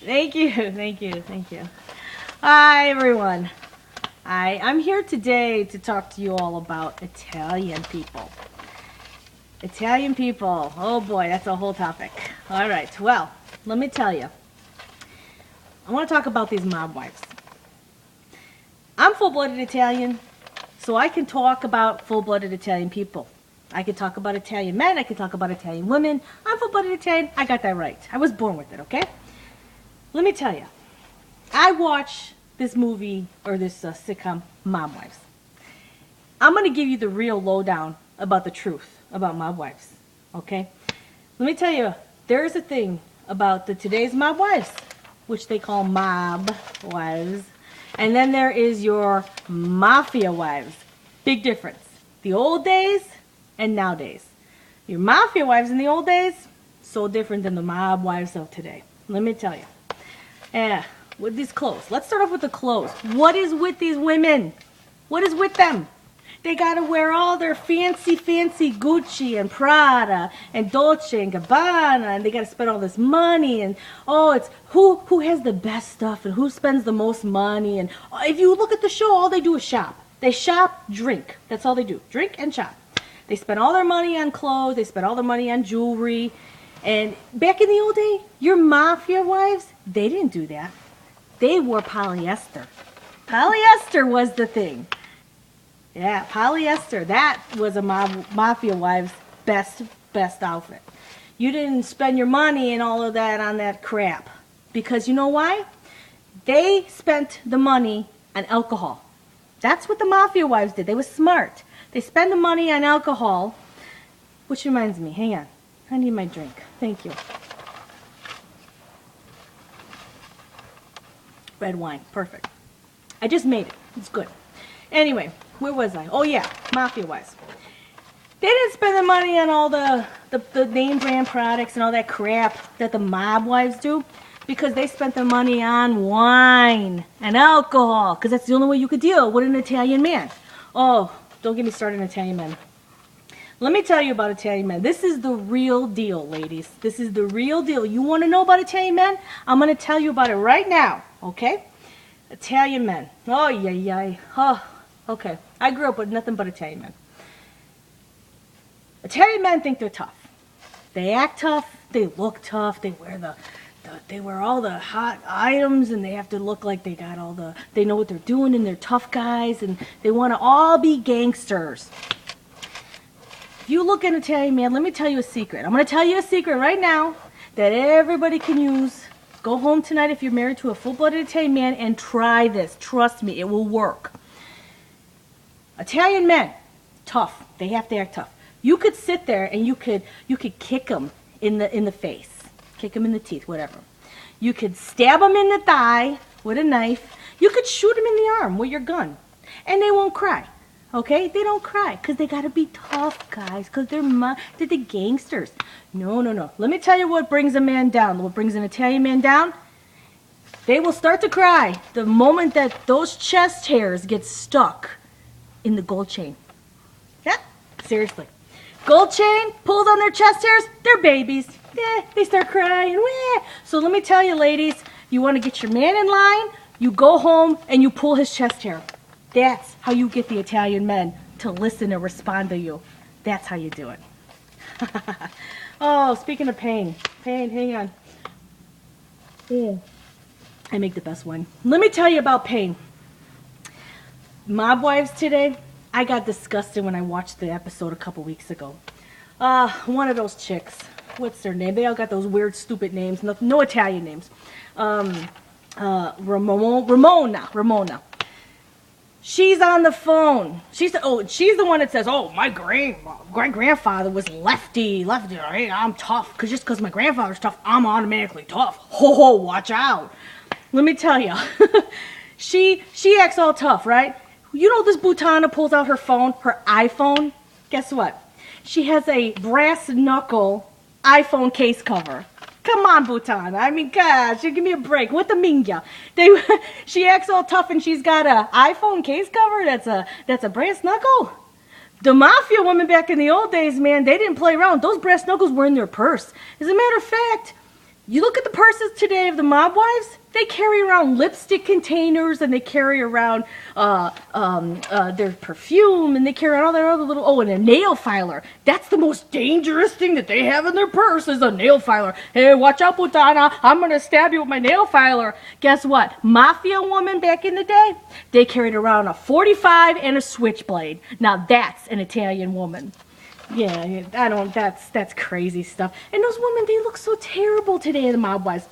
Thank you, thank you, thank you. Hi, everyone. I'm here today to talk to you all about Italian people. Italian people. Oh boy, that's a whole topic. All right, well, let me tell you. I want to talk about these mob wives. I'm full-blooded Italian, so I can talk about full-blooded Italian people. I can talk about Italian men, I can talk about Italian women. I'm full-blooded Italian, I got that right. I was born with it, okay? Let me tell you, I watch this movie, or this sitcom, Mob Wives. I'm going to give you the real lowdown about the truth about mob wives, okay? Let me tell you, there's a thing about today's mob wives, which they call mob wives. And then there is your mafia wives. Big difference. The old days and nowadays. Your mafia wives in the old days, so different than the mob wives of today. Let me tell you. With these clothes. Let's start off with the clothes. What is with these women? What is with them? They gotta wear all their fancy Gucci and Prada and Dolce and Gabbana, and they gotta spend all this money, and it's who has the best stuff and who spends the most money. And if you look at the show, all they do is shop. They shop, drink. That's all they do. Drink and shop. They spend all their money on clothes. They spend all their money on jewelry. And back in the old day, your mafia wives, they didn't do that. They wore polyester. Polyester was the thing. Yeah, polyester. That was a mafia wife's best outfit. You didn't spend your money and all of that on that crap. Because you know why? They spent the money on alcohol. That's what the mafia wives did. They were smart. They spend the money on alcohol. Which reminds me, hang on. I need my drink. Thank you. Red wine. Perfect. I just made it. It's good. Anyway, where was I? Oh yeah, mafia wives. They didn't spend the money on all the name brand products and all that crap that the mob wives do, because they spent the money on wine and alcohol, because that's the only way you could deal with an Italian man. Oh, don't get me started on Italian men. Let me tell you about Italian men. This is the real deal, ladies. This is the real deal. You want to know about Italian men? I'm going to tell you about it right now, okay? Italian men. Oh, yeah. Oh, okay. I grew up with nothing but Italian men. Italian men think they're tough. They act tough. They look tough. They wear all the hot items, and they have to look like they got they know what they're doing, and they're tough guys, and they want to all be gangsters. If you look at an Italian man, let me tell you a secret. I'm going to tell you a secret right now that everybody can use. Go home tonight if you're married to a full-blooded Italian man and try this. Trust me, it will work. Italian men, tough. They have to act tough. You could sit there and you could kick them in the face, kick them in the teeth, whatever. You could stab them in the thigh with a knife. You could shoot them in the arm with your gun, and they won't cry. Okay? They don't cry because they got to be tough, guys, because they're the gangsters. No. Let me tell you what brings a man down, what brings an Italian man down. They will start to cry the moment that those chest hairs get stuck in the gold chain. Yeah, seriously. Gold chain pulls on their chest hairs, they're babies. Yeah, they start crying. Wah. So let me tell you, ladies, you want to get your man in line, you go home and you pull his chest hair. That's how you get the Italian men to listen and respond to you. That's how you do it. Oh, speaking of pain, hang on. Yeah. I make the best one. Let me tell you about pain. Mob wives today, I got disgusted when I watched the episode a couple weeks ago. One of those chicks, what's their name? They all got those weird, stupid names. No Italian names. Ramona. She's on the phone. She's the one that says, "Oh, my grandfather was lefty. Hey, I'm tough. Just because my grandfather's tough, I'm automatically tough. Ho, watch out." Let me tell you, she acts all tough, right? You know this Butana pulls out her phone, her iPhone. Guess what? She has a brass knuckle iPhone case cover. Come on, Bhutan. I mean, gosh, give me a break. What the mingya? She acts all tough and she's got an iPhone case cover that's a brass knuckle. The mafia women back in the old days, man, they didn't play around. Those brass knuckles were in their purse. As a matter of fact, You look at the purses today of the mob wives, they carry around lipstick containers and they carry around their perfume and they carry around all their other little, and a nail filer. That's the most dangerous thing that they have in their purse is a nail filer. Hey, watch out, putana, I'm going to stab you with my nail filer. Guess what? Mafia woman back in the day, they carried around a 45 and a switchblade. Now that's an Italian woman. Yeah, that's crazy stuff. And those women, they look so terrible today, the mob wives.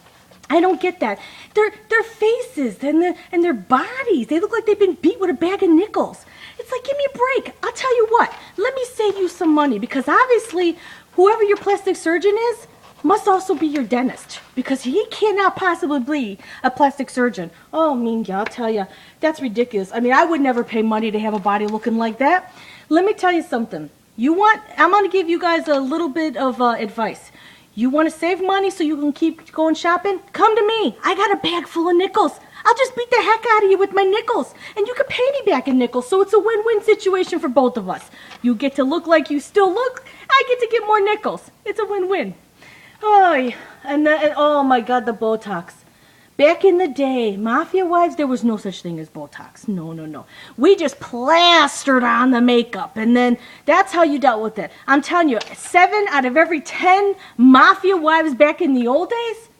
I don't get that. Their faces and their bodies, they look like they've been beat with a bag of nickels. It's like, give me a break. I'll tell you what, let me save you some money, because obviously whoever your plastic surgeon is must also be your dentist, because he cannot possibly be a plastic surgeon. Oh, Minja, I'll tell you, that's ridiculous. I mean, I would never pay money to have a body looking like that. Let me tell you something. I'm going to give you guys a little bit of advice. You want to save money so you can keep going shopping? Come to me. I got a bag full of nickels. I'll just beat the heck out of you with my nickels. And you can pay me back in nickels, so it's a win-win situation for both of us. You get to look like you still look. I get to get more nickels. It's a win-win. Oh, and oh my God, the Botox. Back in the day, mafia wives, there was no such thing as Botox. No. We just plastered on the makeup, and then that's how you dealt with it. I'm telling you, 7 out of every 10 mafia wives back in the old days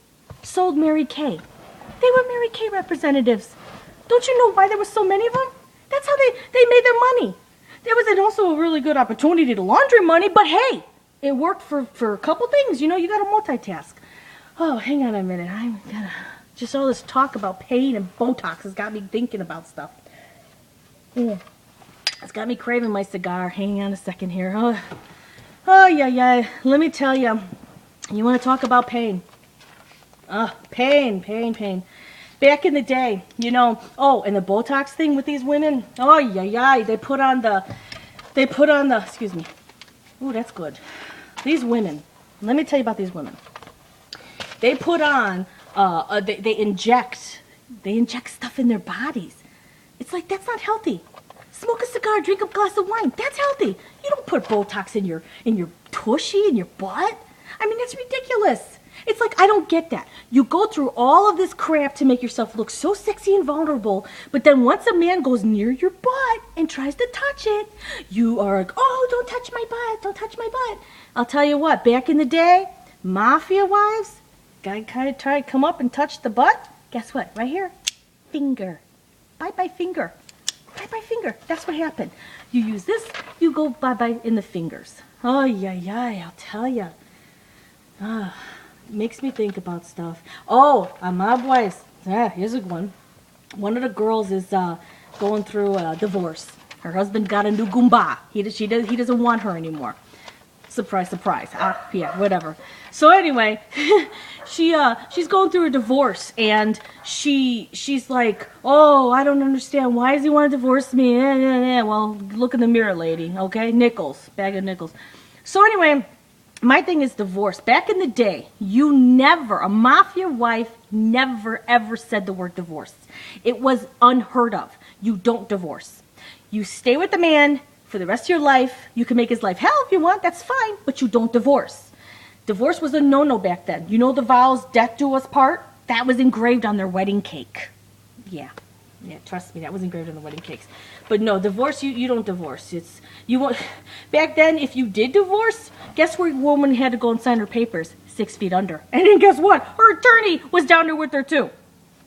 sold Mary Kay. They were Mary Kay representatives. Don't you know why there were so many of them? That's how they made their money. There was also a really good opportunity to launder money, but hey, it worked for a couple things. You know, you got to multitask. Oh, hang on a minute. I'm gonna... Just all this talk about pain and Botox has got me thinking about stuff. It's got me craving my cigar. Hang on a second here. Yeah. Let me tell you. You want to talk about pain? Pain. Back in the day, you know. Oh, and the Botox thing with these women. Oh, yeah. They put on the. Excuse me. Ooh, that's good. These women. Let me tell you about these women. They put on. They inject stuff in their bodies. It's like, that's not healthy. Smoke a cigar, drink a glass of wine. That's healthy. You don't put Botox in your tushy, in your butt. I mean, that's ridiculous. It's like, I don't get that. You go through all of this crap to make yourself look so sexy and vulnerable, but then once a man goes near your butt and tries to touch it, you are like, oh, don't touch my butt. I'll tell you what, back in the day, mafia wives, guy kind of tried to come up and touch the butt. Guess what? Right here. Finger. Bye-bye finger. Bye-bye finger. That's what happened. You use this, you go bye-bye in the fingers. Oh, yeah, I'll tell you. It makes me think about stuff. Oh, mob wives. Yeah, here's a one. One of the girls is going through a divorce. Her husband got a new Goomba. He doesn't want her anymore. Surprise. Yeah, whatever. So anyway, she's going through a divorce, and she's like, oh, I don't understand. Why does he want to divorce me? Well, look in the mirror, lady. Okay, nickels, bag of nickels. So anyway, my thing is divorce. Back in the day, a mafia wife never ever said the word divorce. It was unheard of. You don't divorce. You stay with the man for the rest of your life. You can make his life hell if you want, that's fine, but you don't divorce. Divorce was a no-no back then. You know the vows, death do us part? That was engraved on their wedding cake. Yeah, trust me, that was engraved on the wedding cakes. But no, divorce, you don't divorce. Back then, if you did divorce, guess where a woman had to go and sign her papers? 6 feet under. And then guess what? Her attorney was down there with her too.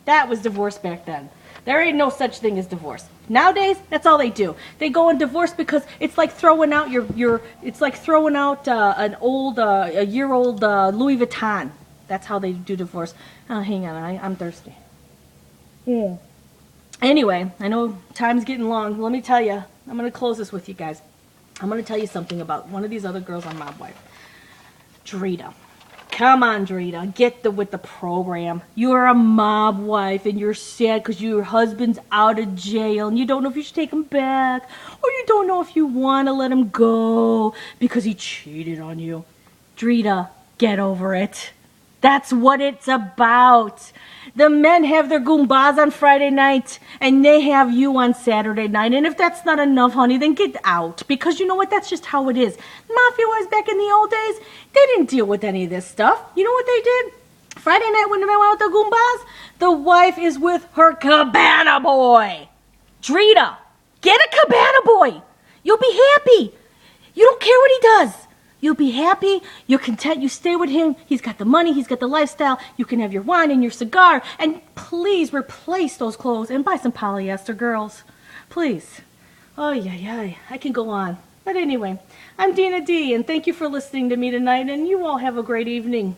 That was divorce back then. There ain't no such thing as divorce. Nowadays, that's all they do. They go and divorce because it's like throwing out an old, a year-old Louis Vuitton. That's how they do divorce. Oh, hang on, I'm thirsty. Yeah. Anyway, I know time's getting long. Let me tell you, I'm going to close this with you guys. I'm going to tell you something about one of these other girls on Mob Wife. Drita. Come on, Drita, get with the program. You're a mob wife and you're sad because your husband's out of jail and you don't know if you should take him back, or you don't know if you want to let him go because he cheated on you. Drita, get over it. That's what it's about. The men have their Goombas on Friday night, and they have you on Saturday night. And if that's not enough, honey, then get out. Because you know what? That's just how it is. Mafia wives back in the old days, they didn't deal with any of this stuff. You know what they did? Friday night when the man went with the Goombas, the wife is with her cabana boy. Drita, get a cabana boy. You'll be happy. You don't care what he does. You'll be happy. You're content. You stay with him. He's got the money. He's got the lifestyle. You can have your wine and your cigar. And please replace those clothes and buy some polyester, girls. Please. Oh, yeah. I can go on. But anyway, I'm Dinadee, and thank you for listening to me tonight, and you all have a great evening.